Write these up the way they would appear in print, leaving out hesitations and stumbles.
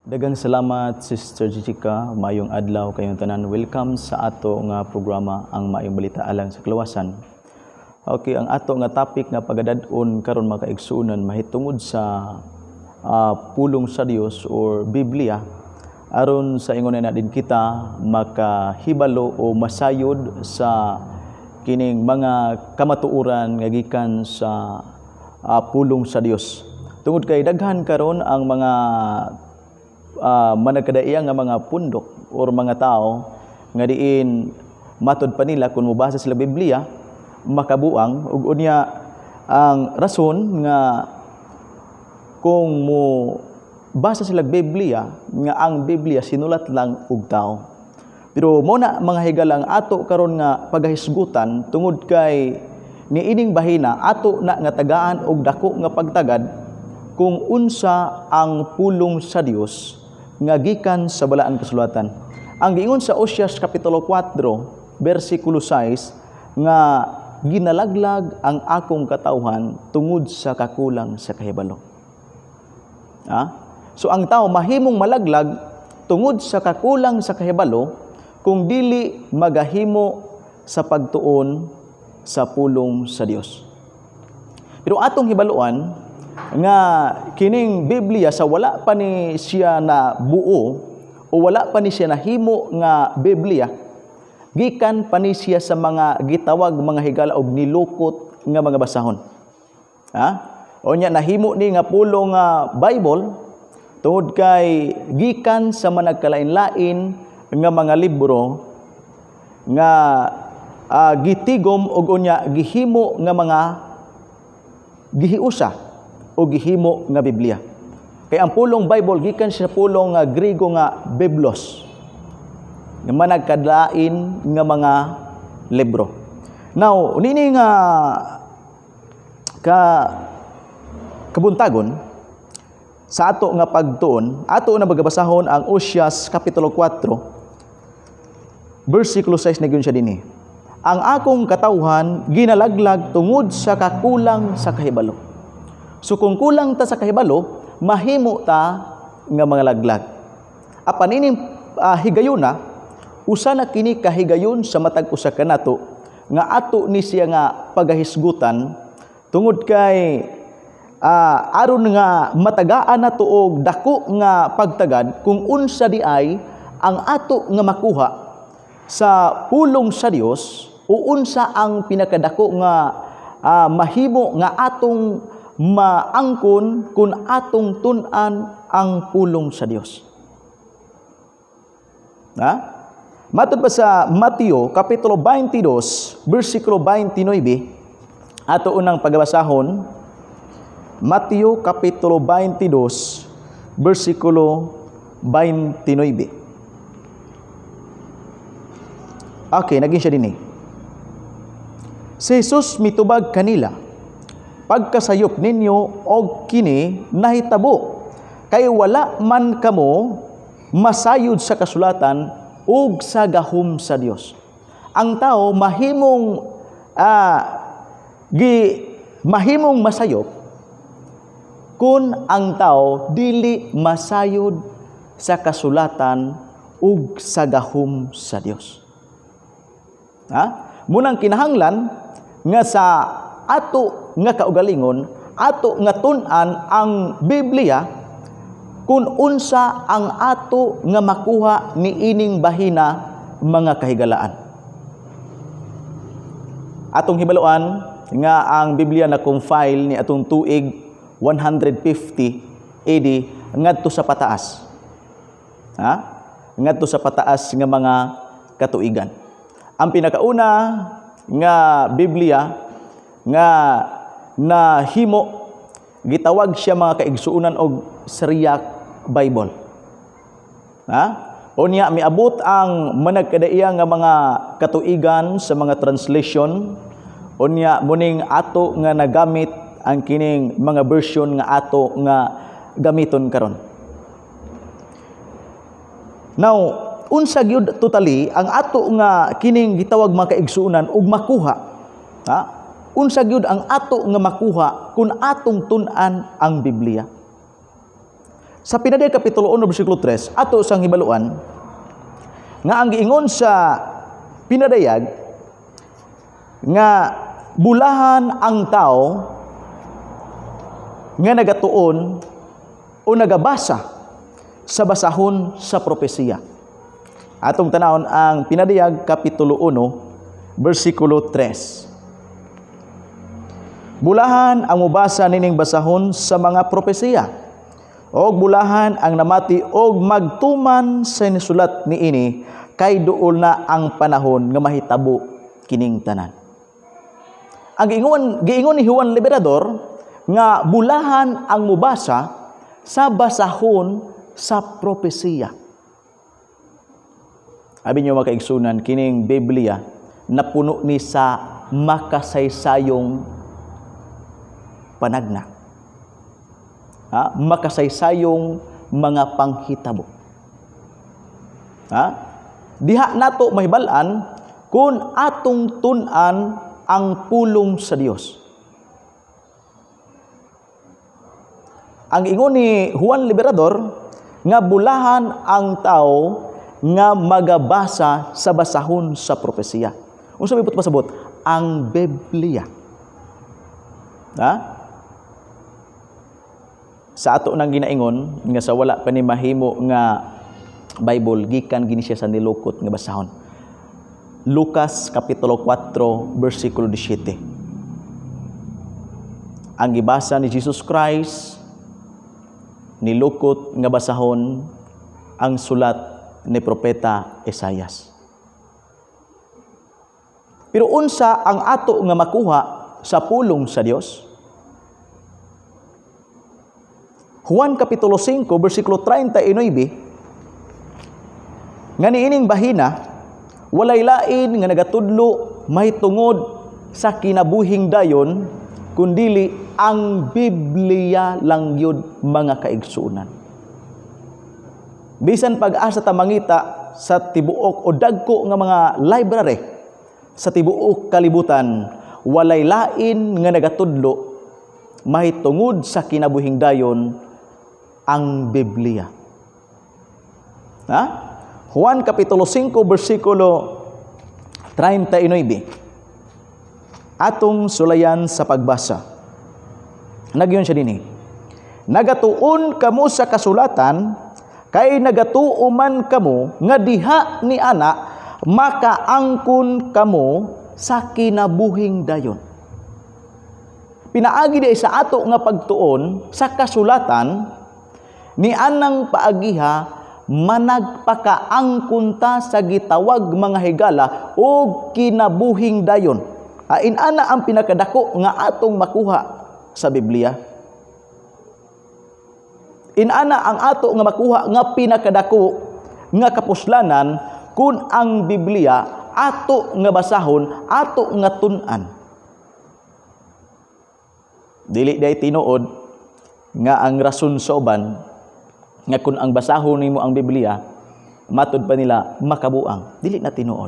Dagang salamat Sister Jessica, mayong adlaw kayong tanan. Welcome sa ato nga programa ang Maayong Balita alang sa Kalawasan. Okay, ang ato nga topic nga pagadad-on karon mga kaigsuonan mahitungod sa pulong sa Dios or Biblia aron sa ingon na din kita makahibalo o masayod sa kining mga kamatuoran nga gikan sa pulong sa Dios. Tungod kay daghan karon ang mga managkadaiya nga mga pundok or mga tao nga diin matod pa nila kung mubasa sila Biblia makabuang ug unya ang rason nga kung mo basa sila Biblia nga ang Biblia sinulat lang og tao. Pero mo na mga higalang ato karon nga pagahisgutan tungod kay niining bahina ato na nga tagaan og dako nga pagtagad kung unsa ang pulong sa Dios nga gikan sa balaan kasulatan. Ang giingon sa Oseas kapitulo 4 bersikulo 6 nga ginalaglag ang akong katawhan tungod sa kakulang sa kahibalo. So ang tao mahimong malaglag tungod sa kakulang sa kahibalo kung dili magahimo sa pagtuon sa pulong sa Dios. Pero atong hibaluan nga kining Biblia sa wala pa ni siya na buo o wala pa ni siya nahimo nga Biblia, gikan pa ni siya sa mga gitawag mga higala og nilukot nga mga basahon. O nya nahimo ni nga pulong nga Bible tungod kay gikan sa managkalain-lain nga mga libro nga gitigom og unya gihimo nga mga gihiusa o gihimo nga Biblia. Kay ang pulong Bible gikan sa pulong nga Griego nga Biblos, nga managkadlain nga mga libro. Now, nini nga kabuntagon sa ato nga pagtuon, ato na bagabasahon ang Oseas kapitulo 4 bersikulo 6 na gyud siya dinhi. Ang akong katawhan ginalaglag tungod sa kakulang sa kahibalo. So kung kulang ta sa kahibalo, mahimo ta nga mga laglag. Apan ining higayuna, usa na kini kahigayon sa matag usa kanato nga ato ni siya nga pagahisgutan tungod kay aron nga matagaan nato og dako nga pagtagad kung unsa di ay ang ato nga makuha sa pulong sa Dios o unsa ang pinakadako nga mahimo nga atong maangkon kung atong tun-an ang pulong sa Dios. Matod pa sa Mateo kapitulo 22 bersikulo 29 ato unang pagbasahon. Mateo kapitulo 22 bersikulo 29. Okay, naging siya dinhi. Si Jesus mitubag kanila, pagkasayop ninyo og kini nahitabo kay wala man kamo masayod sa kasulatan ug sa gahom sa Dios. Ang tao mahimong mahimong masayop kun ang tao dili masayod sa kasulatan ug sa gahom sa Dios. Munang kinahanglan nga sa ato nga kaugalingon, ato nga tun-an ang Biblia kung unsa ang ato nga makuha ni ining bahina mga kahigalaan. Atong hibaluan nga ang Biblia na compile ni atong tuig 150 AD ngadto sa pataas. Ngadto sa pataas nga mga katuigan. Ang pinakauna nga Biblia nga nahimo gitawag siya mga kaigsuonan og Syriac Bible. Unya miabot ang managkadaiya nga mga katuigan sa mga translation. Unya muning ato nga nagamit ang kining mga version nga ato nga gamiton karon. Now, unsa gyud totally ang ato nga kining gitawag mga kaigsuonan ug makuha. Unsa gyud ang ato nga makuha kung atong tun-an ang Biblia. Sa Pinadayag Kapitulo 1, versikulo 3, ato sang hibaluan, nga ang giingon sa Pinadayag, nga bulahan ang tao nga nagatuon o nagabasa sa basahon sa propesiya. Atong tanawon ang Pinadayag Kapitulo 1, versikulo 3. Bulahan ang mubasa nining basahon sa mga propesiya, og bulahan ang namati og magtuman sa nisulat niini, kay duol na ang panahon nga mahitabo kining tanan. Ang giingon ni Juan Liberador nga bulahan ang mubasa sa basahon sa propesiya. Abi niyo mga kaigsunan, kining Biblia napuno ni sa makasaysayong panagna. Makasaysayong mga panghitabo. Diha nato mahibal-an kung atong tun-an ang pulong sa Dios. Ang ingon ni Juan Liberador nga bulahan ang tao nga magabasa sa basahon sa propesiya. Unsa may pasabot? Ang Biblia. Sa ato nang ginaingon nga sa wala pa ni mahimo nga Bible, gikan gini siya sa nilukot nga basahon. Lucas Kapitulo 4, versikulo 17. Ang gibasa ni Jesus Christ, nilukot nga basahon ang sulat ni Propeta Esaias. Pero unsa ang ato nga makuha sa pulong sa Dios? Juan Kapitulo 5, versikulo 39, nga niining bahina, walay lain nga nagatudlo mahitungod sa kinabuhing dayon, kundili ang Biblia lang yun mga kaigsunan. Bisan pag-asa ta mangita sa tibuok o dagko nga mga library sa tibuok kalibutan, walay lain nga nagatudlo mahitungod sa kinabuhing dayon ang Biblia. Juan Kapitulo 5, versikulo 39. Atong sulayan sa pagbasa. Nagyon siya dinhi. Nagatuon kamo sa kasulatan, kay nagatuo man kamo nga diha ni ana makaangkon kamo sa kinabuhing dayon. Pinaagi di sa ato nga pagtuon sa kasulatan, ni anang paagiha managpakaangkon ta sa gitawag mga higala o kinabuhing dayon. Inana ang pinakadako nga atong makuha sa Biblia. Inana ang ato nga makuha nga pinakadako nga kapuslanan kun ang Biblia ato nga basahon, ato nga tun-an. Dili day tinuod nga ang rason sa uban nga kung ang basahon nimo ang Biblia, matud pa nila makabuang. Dili na tinuod.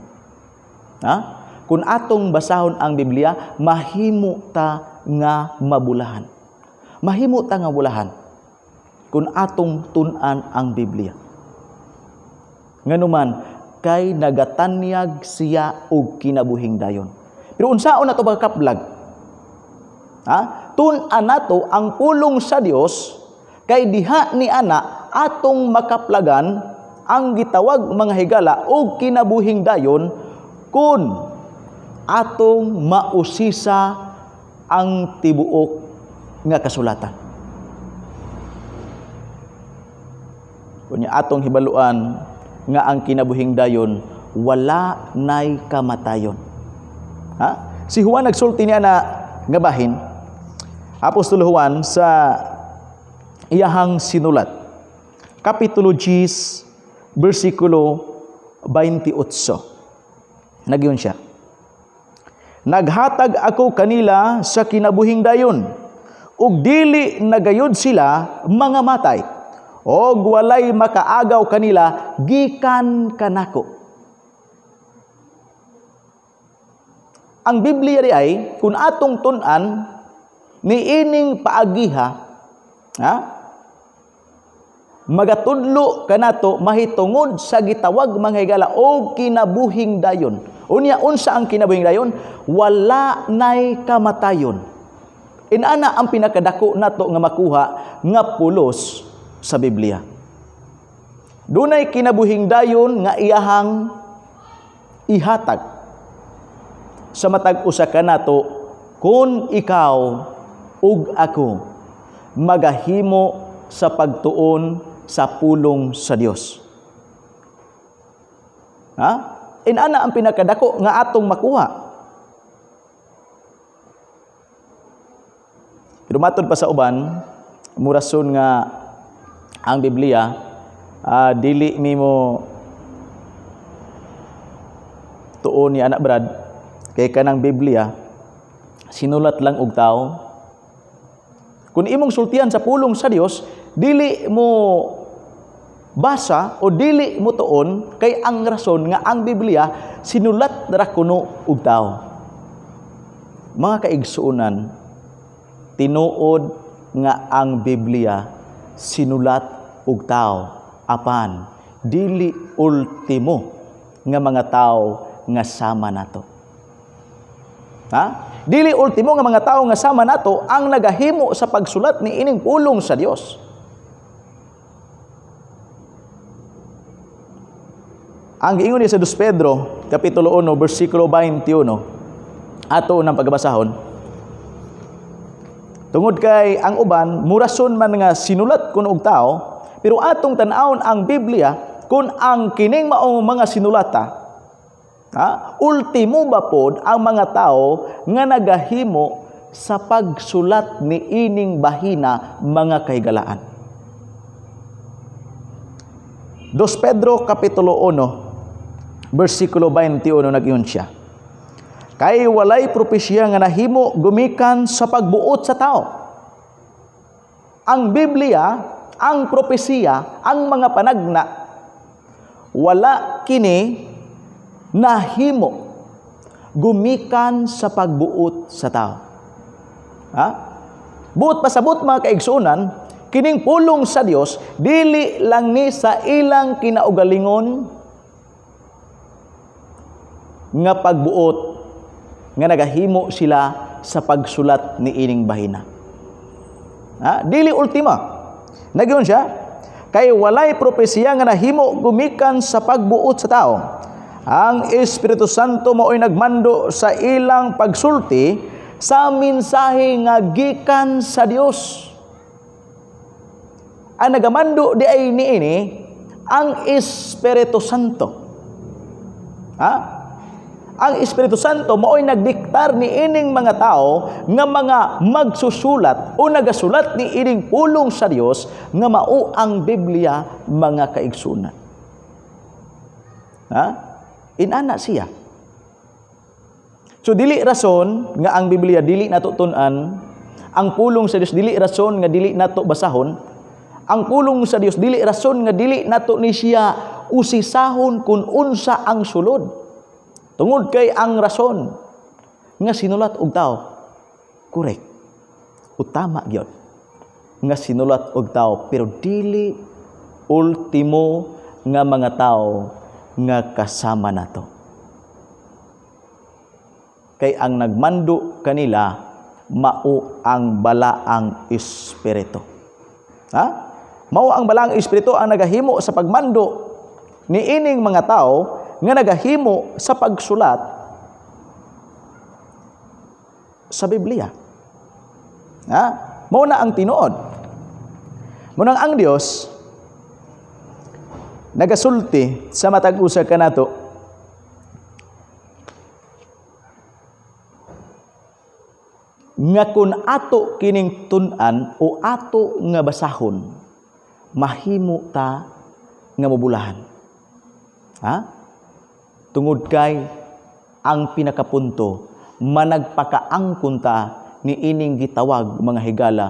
Kung atong basahon ang Biblia, mahimo ta nga mabulahan. Mahimo ta nga bulahan kung atong tun-an ang Biblia. Nganuman, kay nagatanyag siya og kinabuhing dayon. Pero unsaon nato pagkaplag? Tun-an nato ang pulong sa Dios, kay diha ni ana atong makaplagan ang gitawag mga higala o kinabuhing dayon kun atong mausisa ang tibuok nga kasulatan. Kunya atong hibaluan nga ang kinabuhing dayon wala nay kamatayon. Si Juan nagsulti niya na nga bahin, Apostol Juan sa iyahang sinulat Kapitulo 10, versikulo 28. Nagyon siya. Naghatag ako kanila sa kinabuhing dayon, ug dili nagayod sila mga matay, og walay makaagaw kanila gikan kanako. Ang Biblia di ay kun atong tun-an niining paagiha, magatudlo kanato mahitungod sa gitawag mga higala o kinabuhing dayon. Unya unsa ang kinabuhing dayon? Wala nay kamatayon. Inana ang pinakadako nato nga makuha nga pulos sa Biblia. Dunay kinabuhing dayon nga iyahang ihatag sa matag usa kanato kun ikaw ug ako magahimo sa pagtuon sa pulong sa Dios. Ha? Inana ang pinakadako nga atong makuha. Pero matod pa sa uban, murason nga ang Biblia dili nimo tuon ni anak brad kay kanang Biblia sinulat lang og tao. Kung imong sultihan sa pulong sa Dios, dili mo basa o dili mo tuon kay ang rason nga ang Biblia sinulat ra kuno og tao. Mga kaigsuonan, tinuod nga ang Biblia sinulat og tao apan dili ultimo nga mga tao nga sama nato. Ha? Dili ultimo nga mga tao nga sama nato ang nagahimo sa pagsulat ni ining pulong sa Dios. Ang giingon ni sa 2 Pedro kapitulo 1 bersikulo 21 ato nang pagbasahon. Tungod kay ang uban murason man nga sinulat kun og tao, pero atong tan-awon ang Biblia kun ang kining maong mga sinulata, ultimo ba pod ang mga tao nga nagahimo sa pagsulat ni ining bahina mga kahigalaan. 2 Pedro kapitulo 1 bersikulo 21 nag-ingon siya. Kay walay propesya nga nahimo gumikan sa pagbuot sa tao. Ang Biblia, ang propesiya, ang mga panagna, wala kini nahimo gumikan sa pagbuot sa tao. Ha? Buot pasabot mga kaigsunan, kining pulong sa Dios dili lang ni sa ilang kinaugalingon nga pagbuot nga nagahimo sila sa pagsulat ni ining bahina. Ha? Dili ultima. Nagyon siya, kay walay propesiya nga nahimo gumikan sa pagbuot sa tao. Ang Espiritu Santo mao'y nagmando sa ilang pagsulti sa mensahe nga gikan sa Dios. Ang nagamando di ay niini ang Espiritu Santo. Ha? Ang Espiritu Santo mao'y nagdiktar ni ining mga tao nga mga magsusulat o nagasulat ni ining pulong sa Dios nga mao ang Biblia mga kaigsunan. Ha? Inana siya. So dili rason nga ang Biblia dili nato tun-an, ang pulong sa Dios dili rason nga dili nato basahon, ang pulong sa Dios dili rason nga dili nato ni siya usisahon kung unsa ang sulod. Tungod kay ang rason nga sinulat og tao, correct. O tama gyud nga sinulat og tao, pero dili ultimo nga mga tao nga kasama nato. Kay ang nagmando kanila mao ang balaang espiritu. Ha? Mao ang balaang espiritu ang nagahimo sa pagmando ni ining mga tao nga nagahimo sa pagsulat sa Biblia. Ha? Mao na ang tinuod. Munang ang Dios nagasulti sa matag usa kanato nga kun ato kining tun-an o ato nga basahon mahimo ta nga mabulahan. Ha? Tungod kay ang pinakapunto managpakaangkon ta ni ining gitawag mga higala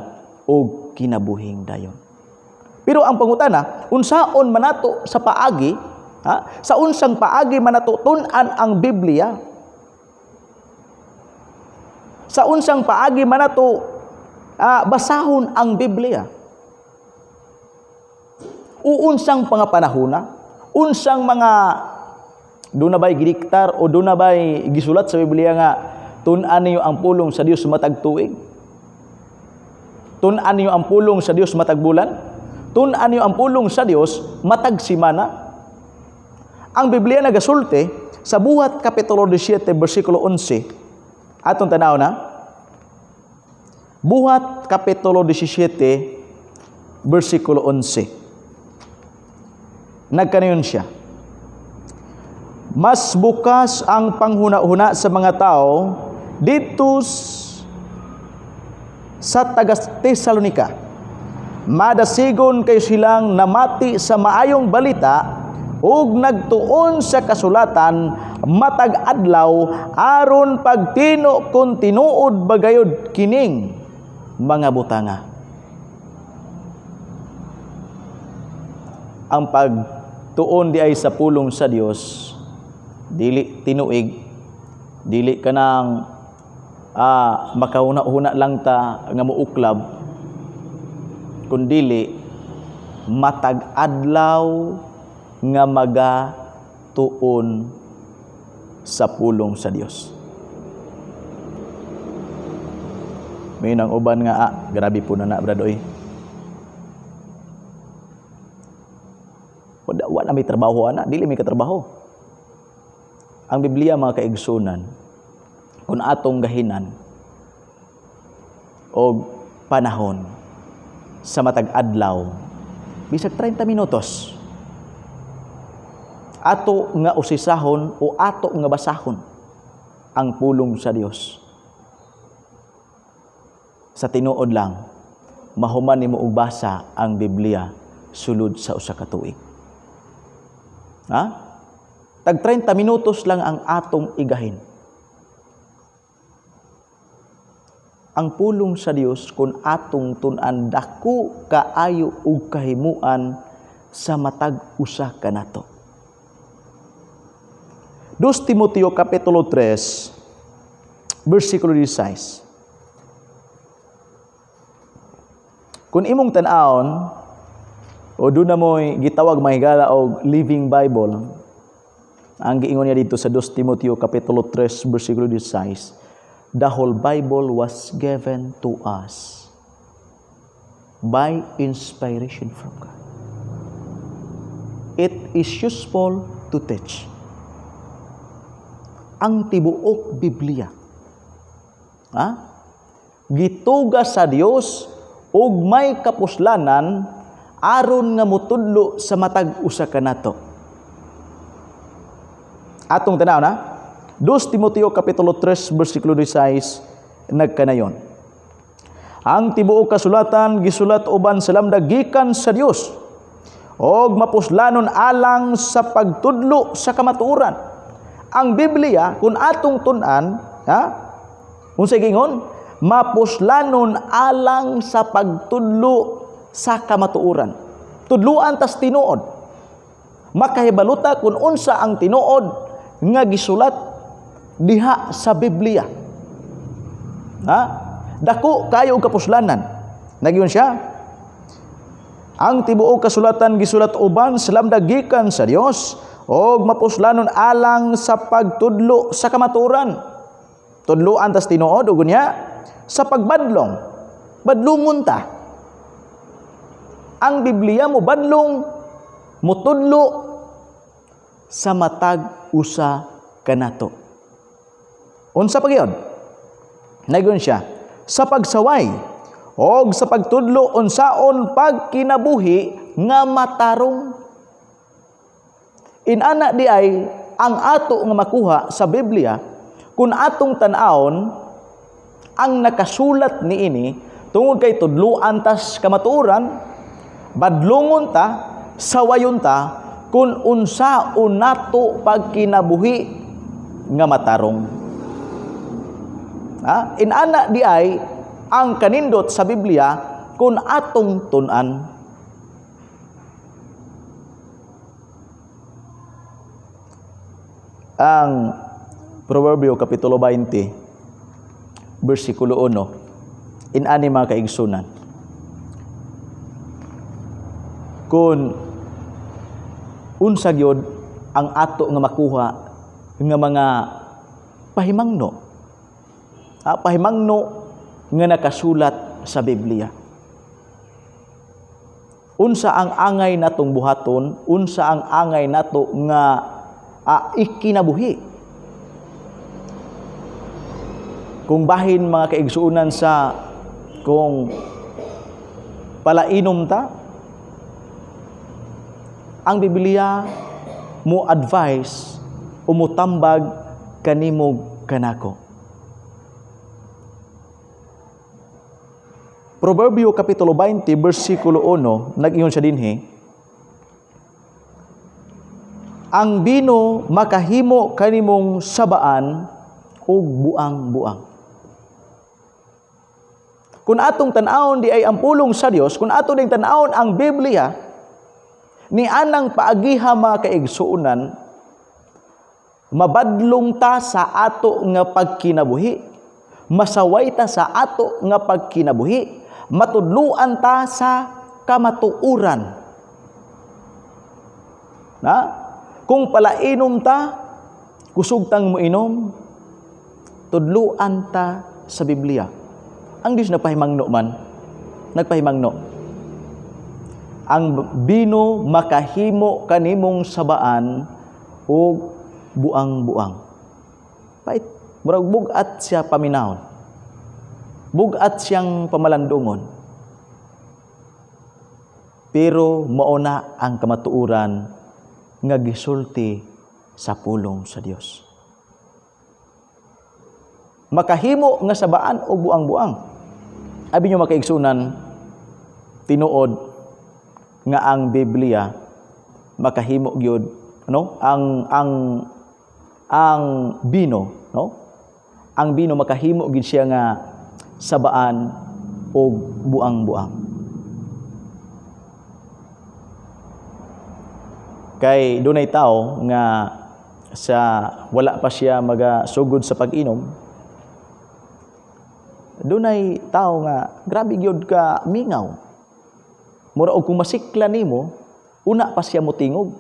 o kinabuhing dayon. Pero ang pangutana, unsaon manato sa paagi, sa unsang paagi manato tun-an ang Biblia? Sa unsang paagi manato basahon ang Biblia? unsang pangapanahona, unsang mga doon na ba'y gidiktar o doon na ba'y gisulat sa Biblia nga tun-an niyo ang pulong sa Dios matag tuig? Tun-an niyo ang pulong sa Dios matag bulan? Tun-an niyo ang pulong sa Dios matag simana? Ang Biblia nagasulti sa Buhat Kapitulo 17 versikulo 11. Atong tanaw na. Buhat Kapitulo 17 versikulo 11. Nagkanayon siya. Mas bukas ang panghuna-huna sa mga tao dito sa taga Tesalonika. Madasigon kayo silang namati sa maayong balita ug nagtuon sa kasulatan matag adlaw aron pagtino kun tinuod bagayod kining mga butanga. Ang pagtuon di ay sa pulong sa Dios dili tinuig, dili kanang makahuna-huna lang ta nga muuklab, kundili matag adlaw nga magatuon sa pulong sa Dios. May nang uban nga grabe po na bradoy. Wala may trabaho ana, dili may katrabaho. Ang Biblia mga kaigsunan, kung atong gahinan o panahon sa matag adlaw, bisag 30 minutos, ato nga usisahon o ato nga basahon ang pulong sa Dios. Sa tinuod lang, mahuman nimo og basa ang Biblia sulod sa usa ka tuig. Tag 30 minutos lang ang atong igahin. Ang pulong sa Dios kung atong tun-an dako kaayo ug kahimuan sa matag usa kanato. 2 Timoteo Kapitulo 3 versikulo 16. Kung imong tan-awon o doon na mo'y gitawag mahigala og Living Bible, ang giingon niya dito sa 2 Timoteo Kapitulo 3 versikulo 16, the whole Bible was given to us by inspiration from God. It is useful to teach. Ang tibuok Biblia, gituga sa Dios ug may kapuslanan aron nga mutudlo sa matag usa kanato. Atong tanaw na 2 Timoteo Kapitulo 3 versikulo 16 nagkanayon. Ang tibuok kasulatan gisulat uban sa lamdag gikan sa Dios og mapuslanon alang sa pagtudlo sa kamatuoran. Ang Biblia kung atong tun-an, unsay gingon? Mapuslanon alang sa pagtudlo sa kamatuoran. Tudluan tas tinuod. Makahibaluta kung unsa ang tinuod nga gisulat diha sa Biblia. Dako kayo og kapuslanan. Nagyon siya. Ang tibuok kasulatan gisulat uban sa lamdag gikan sa Dios og mapuslanon alang sa pagtudlo sa kamatuoran. Tudluan tas tinuod ug unya sa pagbadlong. Badlongon ta. Ang Biblia mo badlong mutudlo sa matag usa kanato. Unsa pa gyud? Nagon siya, sa pagsaway og sa pagtudlo unsaon pagkinabuhi nga matarong. Inana di ay ang ato nga makuha sa Biblia kung atong tan-awon ang nakasulat niini tungod kay tudluan tas kamatuoran. Badlongon ta, sawayon ta, kung unsaon nato pagkinabuhi nga matarong. Inana di ay ang kanindot sa Biblia kung atong tun-an. Ang Proverbio Kapitulo 20 versikulo 1, inani mga kaigsunan. Kung unsa gyud ang ato nga makuha nga mga pahimangno. Pahimangno nga nakasulat sa Biblia. Unsa ang angay natong buhaton, unsa ang angay nato nga ikinabuhi. Kung bahin mga kaigsuunan sa kung palainom ta, ang Biblia mo advise o mo tambag kanimog kanako. Proverbio Kapitulo 20, versikulo 1, nag-ingon siya dinhi, ang bino makahimo kanimong sabaan o buang-buang. Kung atong tan-awon di ay ang pulong sa Dios, kung ato ding tan-awon ang Biblia, ni anang paagiha mga kaigsuunan, mabadlong ta sa ato nga pagkinabuhi, masaway ta sa ato nga pagkinabuhi, matudluan ta sa kamatuuran. Na? Kung palainom ta, kusog tang mo inom, tudluan ta sa Biblia. Ang Diyos nagpahimangno man, nagpahimangno. Ang bino makahimo kanimong sabaan o buang-buang. Pait, murag bugat siya paminahon. Bugat siyang pamalandungon. Pero mauna ang kamatuuran nga gisulti sa pulong sa Dios. Makahimo nga sabaan o buang-buang. Abi nyo makaigsunan, tinuod nga ang Biblia makahimo gyud ang bino, no? Ang bino makahimo gyud siya nga sabaan o buang-buang. Kay dunay tao nga sa wala pa siya magasugod sa pag-inom, dunay tao nga grabe gyud ka mingaw. Mura og kung masikla nimo, una pa siya motingog.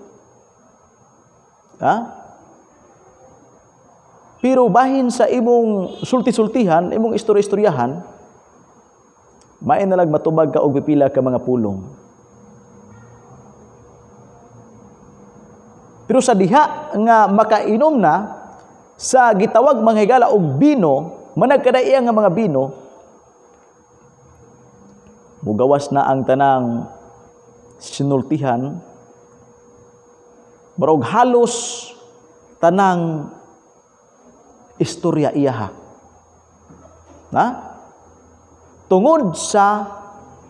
Pero bahin sa imong sulti-sultihan, imong istorya-istoryahan, may nalag matubag ka og pipila ka mga pulong. Pero sa diha nga makainom na sa gitawag mga higala og bino, managkadaiya nga mga bino, mugawas na ang tanang sinultihan, barog halos tanang istorya iyaha. Na? Tungod sa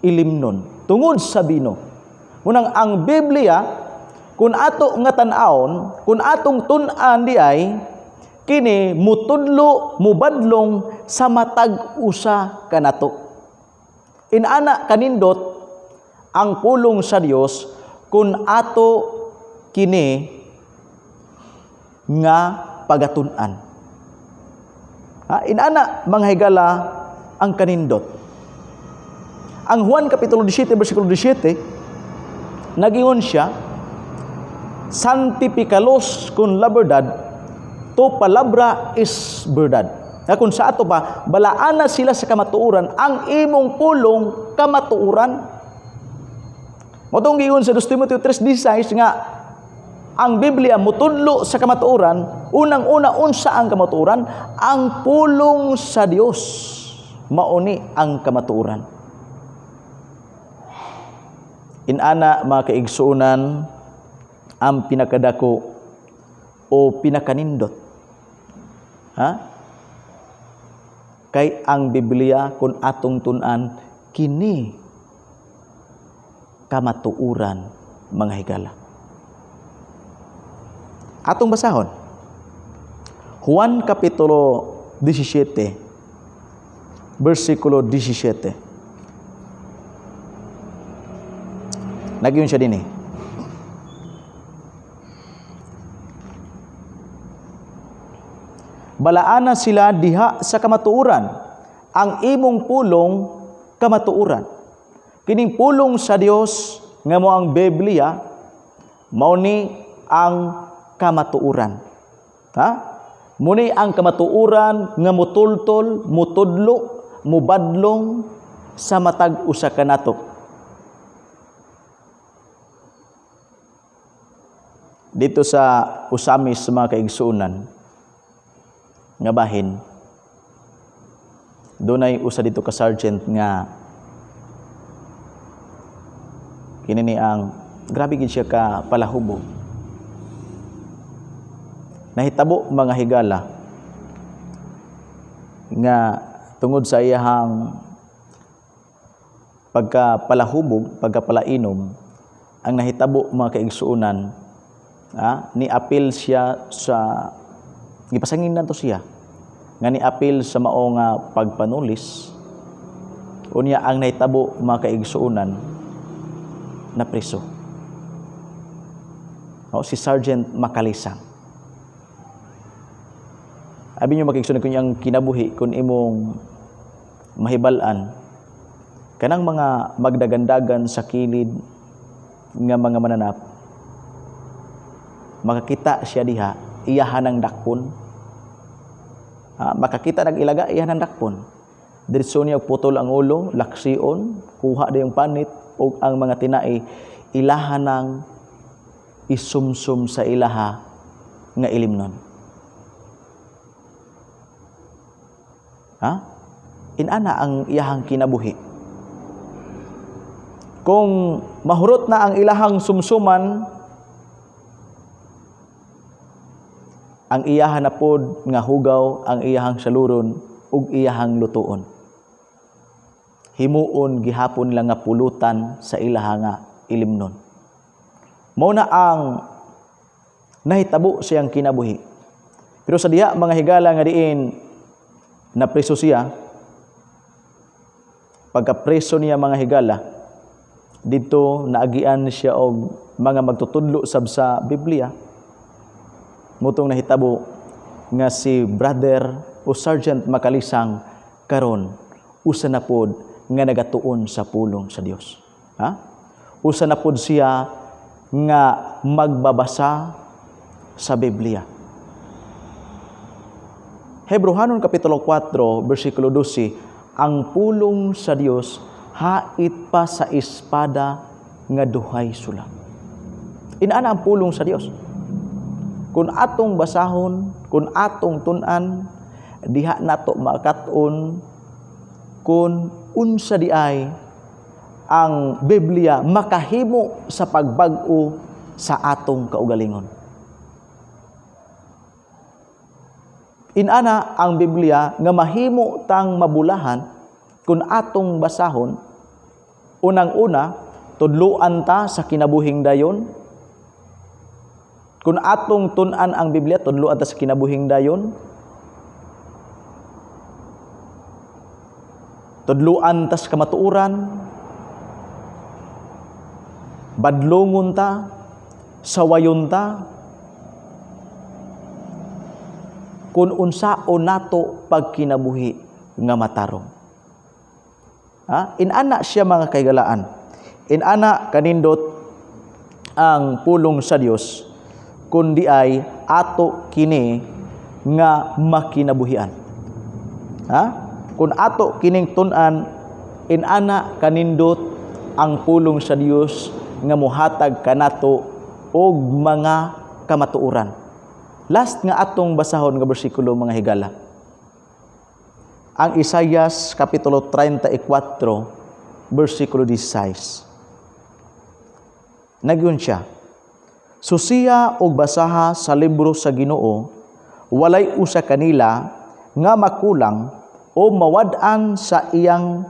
ilimnon, tungod sa bino. Munang ang Biblia, kung ato nga tan-awon, kung atong tun-an di ay, kini mutudlo, mubadlong sa matag usa kanato. Inana kanindot ang pulong sa Dios kung ato kini nga pagatun-an. Inana mga higala ang kanindot. Ang Juan Kapitulo 17, versikulo 17, nagingon siya, Santificalos kun la verdad, to palabra is verdad. Kung sa ato pa, balaana sila sa kamatuuran, ang imong pulong kamatuuran. Motong giyon sa 2 Timoteo 3:16 nga, ang Biblia mutudlo sa kamatuuran, unang-una unsa ang kamatuuran, ang pulong sa Dios mauni ang kamatuuran. Inana mga kaigsuunan, ang pinakadako o pinakanindot. Kay ang Biblia kung atong tun-an, kini kamatuuran mga higala. Atong basahon. Juan Kapitulo 17, versikulo 17. Nagyon siya din Balaana sila diha sa kamatuuran, ang imong pulong kamatuuran. Kining pulong sa Dios nga mo ang Biblia Mao ni ang kamatuoran. Ha? Muni ang kamatuoran nga mutultol, mutudlo, mubadlong sa matag usa ka nato. Dito sa usamis sa mga kaigsuonan nga bahin, dunay usa dito ka sergeant nga kini ni ang grabe gid siya ka palahubog. Nahitabo mga higala nga tungod sa iyahang pagkapalahubog, pagkapalainom, ang nahitabo mga kaigsuonan, ni apil siya sa gipasangin nato siya nga ni apil sa mao nga pagpanulis. Unya ang nahitabo mga kaigsuonan na preso. Si Sergeant Makalisang. Abi nyo makigsunan kunyang kinabuhi kung imong mahibalan kanang mga magdagandagan sa kilid nga mga mananap, makakita siya diha iyahan ng dakpon. Makakita nag-ilaga iyahan ng dakpon. Diretso niya putol ang ulo, laksion, kuha na yung panit o ang mga tinai ilahan ng isumsum sa ilaha nga ilimnon. Inana ang iyahang kinabuhi. Kung mahurot na ang ilahang sumsuman, ang iyahan na pod nga hugaw, ang iyahang saluron ug iyahang lutuon. Himuon gihapon lang nga pulutan sa ilaha nga ilimnon. Mao na ang nahitabo siyang kinabuhi. Pero sa diha mga higala nga diin na preso siya, pagka-preso niya mga higala, dito naagian siya og mga magtutudlo sab sa Biblia. Mutong nahitabo nga si Brother o Sergeant Makalisang karon usa na pod nga nagatuon sa pulong sa Dios. Usa na pod siya nga magbabasa sa Biblia. Hebrehanon Kapitulo 4, versikulo 12, ang pulong sa Dios hait pa sa espada nga duhay sulang. Inaana ang pulong sa Dios. Kung atong basahon, kung atong tun-an, diha nato makaton kung unsa di ay ang Biblia makahimo sa pagbag-o sa atong kaugalingon. Inana ang Biblia nga mahimo tang mabulahan kung atong basahon. Unang-una, tudluan ta sa kinabuhing dayon. Kung atong tun-an ang Biblia, tudluan ta sa kinabuhing dayon. Tudluan ta sa kamatuoran. Badlongon ta, sawayon ta, kung unsaon nato pagkinabuhi nga matarong. Inana siya mga kaigalaan. Inana kanindot ang pulong sa Dios kundi ay ato kini nga makinabuhian. Kung ato kining tun-an, inana kanindot ang pulong sa Dios nga muhatag kanato og mga kamatuoran. Last nga atong basahon nga bersikulo mga higala. Ang Isaias Kapitulo 34, bersikulo 16. Nagyon siya, susiya og basaha sa libro sa Ginoo, walay usa kanila nga makulang o mawad-an sa iyang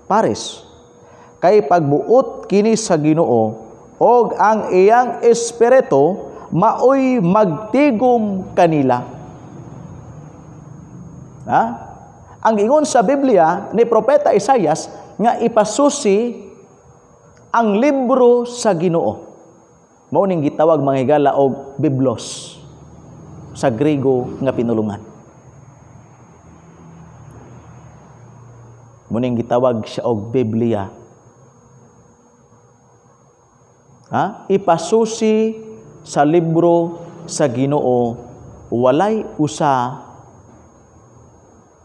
pares. Kay pagbuot kini sa Ginoo og ang iyang espiritu maoy magtigom kanila. Ang ingon sa Biblia ni Propeta Isaias nga ipasusi ang libro sa Ginoo. Mao ning gitawag mga higala og Biblos sa Griego nga pinulungan. Mao ning gitawag siya og Biblia. ipasusi sa libro sa Ginoo, walay usa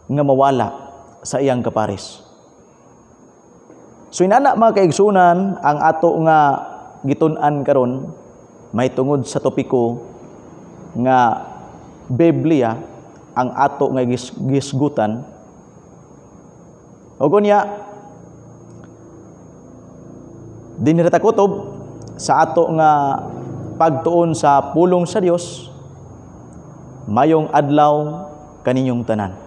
nga mawala sa iyang kapares. So inana mga kaigsunan, ang ato nga gitun-an karon may tungod sa topiko nga Biblia ang ato nga gisgutan. O kunya dinhi ta kutob sa ato nga pagtuon sa pulong sa Dios, mayong adlaw kaninyong tanan.